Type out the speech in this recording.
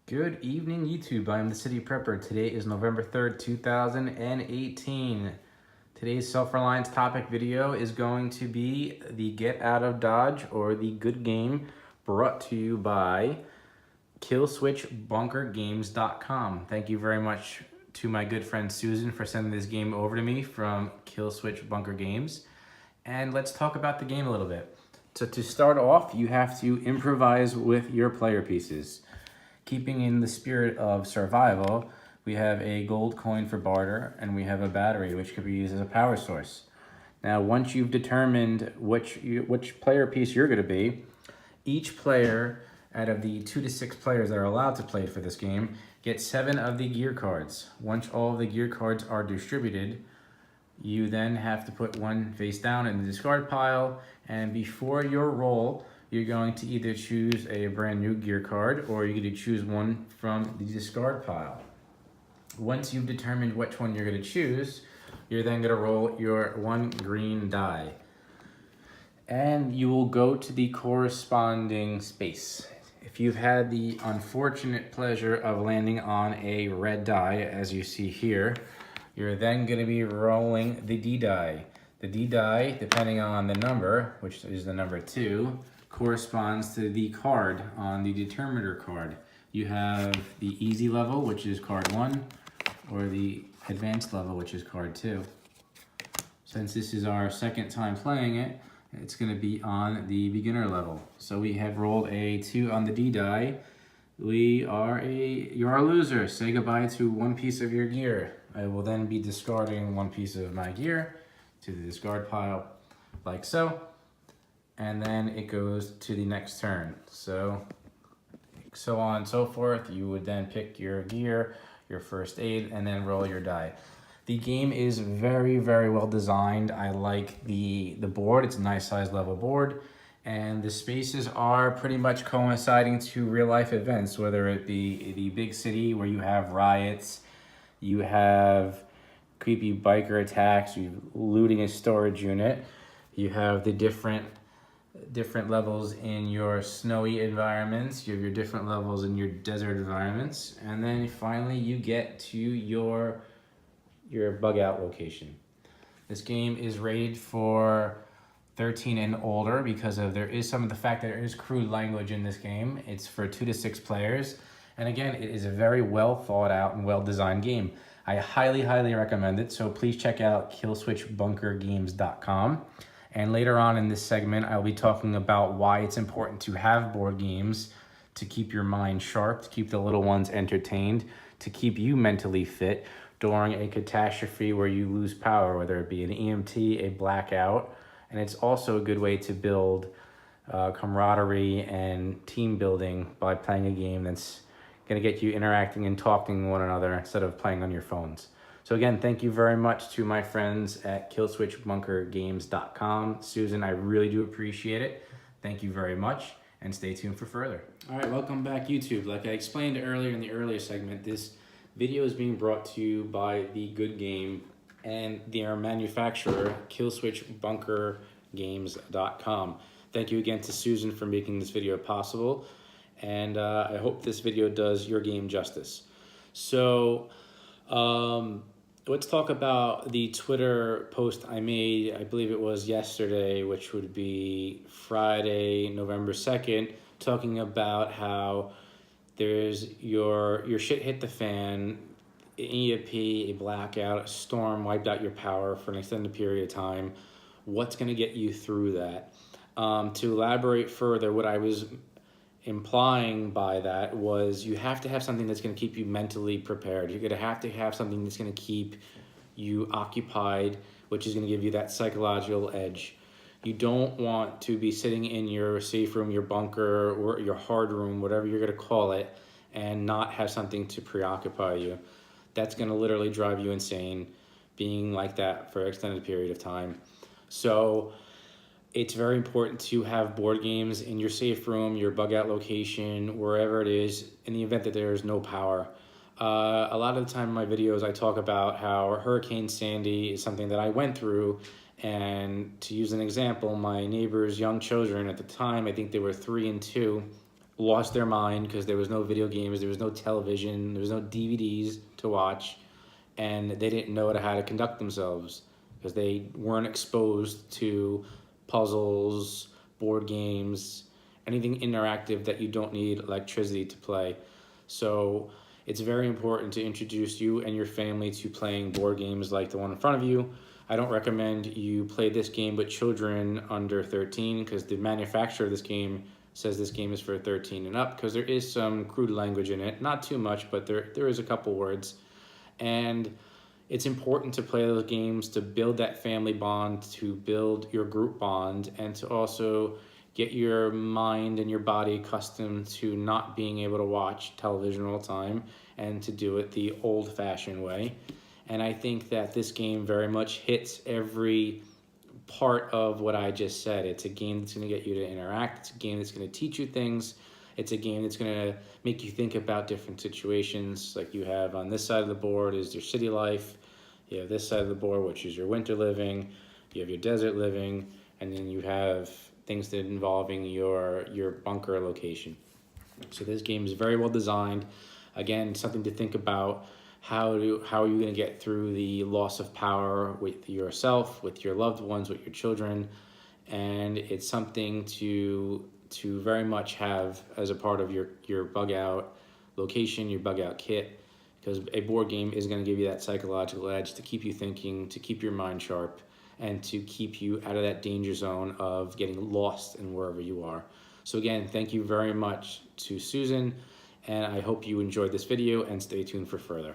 Good evening, YouTube. I am the City Prepper. Today is November 3rd, 2018. Today's self-reliance topic video is going to be the Get Out of Dodge or the Good Game, brought to you by KillSwitchBunkerGames.com. Thank you very much to my good friend Susan for sending this game over to me from Killswitch Bunker Games. And let's talk about the game a little bit. So to start off, you have to improvise with your player pieces. Keeping in the spirit of survival, we have a gold coin for barter, and we have a battery, which could be used as a power source. Now, once you've determined which player piece you're going to be, each player out of the 2 to 6 players that are allowed to play for this game gets 7 of the gear cards. Once all of the gear cards are distributed, you then have to put one face down in the discard pile, and before your roll, you're going to either choose a brand new gear card or you're going to choose one from the discard pile. Once you've determined which one you're going to choose, you're then going to roll your 1 green die. And you will go to the corresponding space. If you've had the unfortunate pleasure of landing on a red die, as you see here, you're then going to be rolling the D die. The D die, depending on the number, which is the number 2, corresponds to the card on the determiner card. You have the easy level, which is card 1, or the advanced level, which is card 2. Since this is our second time playing it, it's going to be on the beginner level. So we have rolled a 2 on the D die. You're a loser. Say goodbye to 1 piece of your gear. I will then be discarding 1 piece of my gear to the discard pile, like so. And then it goes to the next turn. So on and so forth. You would then pick your gear, your first aid, and then roll your die. The game is very, very well designed. I like the board. It's a nice size level board. And the spaces are pretty much coinciding to real life events, whether it be the big city where you have riots, you have creepy biker attacks, you're looting a storage unit, you have the different levels in your snowy environments, you have your different levels in your desert environments, and then finally you get to your bug out location. This game is rated for 13 and older because there is some of the fact that there is crude language in this game. It's for 2 to 6 players, and again, it is a very well thought out and well designed game. I highly, highly recommend it, so please check out KillSwitchBunkerGames.com. And later on in this segment, I'll be talking about why it's important to have board games to keep your mind sharp, to keep the little ones entertained, to keep you mentally fit during a catastrophe where you lose power, whether it be an EMT, a blackout. And it's also a good way to build camaraderie and team building by playing a game that's going to get you interacting and talking to one another instead of playing on your phones. So again, thank you very much to my friends at KillSwitchBunkerGames.com. Susan, I really do appreciate it. Thank you very much, and stay tuned for further. All right, welcome back, YouTube. Like I explained earlier in the earlier segment, this video is being brought to you by The Good Game and their manufacturer, KillSwitchBunkerGames.com. Thank you again to Susan for making this video possible, and I hope this video does your game justice. So, let's talk about the Twitter post I made, I believe it was yesterday, which would be Friday, November 2nd, talking about how there's your shit hit the fan, an EMP, a blackout, a storm wiped out your power for an extended period of time. What's going to get you through that? To elaborate further, what I was implying by that was you have to have something that's going to keep you mentally prepared. You're going to have something that's going to keep you occupied, which is going to give you that psychological edge. You don't want to be sitting in your safe room, your bunker, or your hard room, whatever you're going to call it, and not have something to preoccupy you. That's going to literally drive you insane, being like that for an extended period of time. So it's very important to have board games in your safe room, your bug out location, wherever it is, in the event that there is no power. A lot of the time in my videos, I talk about how Hurricane Sandy is something that I went through, and to use an example, my neighbor's young children at the time, I think they were 3 and 2, lost their mind because there was no video games, there was no television, there was no DVDs to watch, and they didn't know how to conduct themselves because they weren't exposed to puzzles, board games, anything interactive that you don't need electricity to play. So it's very important to introduce you and your family to playing board games like the one in front of you. I don't recommend you play this game with children under 13 because the manufacturer of this game says this game is for 13 and up because there is some crude language in it. Not too much, but there is a couple words. And it's important to play those games to build that family bond, to build your group bond, and to also get your mind and your body accustomed to not being able to watch television all the time and to do it the old-fashioned way. And I think that this game very much hits every part of what I just said. It's a game that's going to get you to interact. It's a game that's going to teach you things. It's a game that's going to make you think about different situations. Like you have on this side of the board is your city life. You have this side of the board, which is your winter living. You have your desert living. And then you have things that involving your bunker location. So this game is very well designed. Again, something to think about. How are you going to get through the loss of power with yourself, with your loved ones, with your children? And it's something to very much have as a part of your bug out location, your bug out kit, because a board game is going to give you that psychological edge to keep you thinking, to keep your mind sharp, and to keep you out of that danger zone of getting lost in wherever you are. So again, thank you very much to Susan, and I hope you enjoyed this video and stay tuned for further.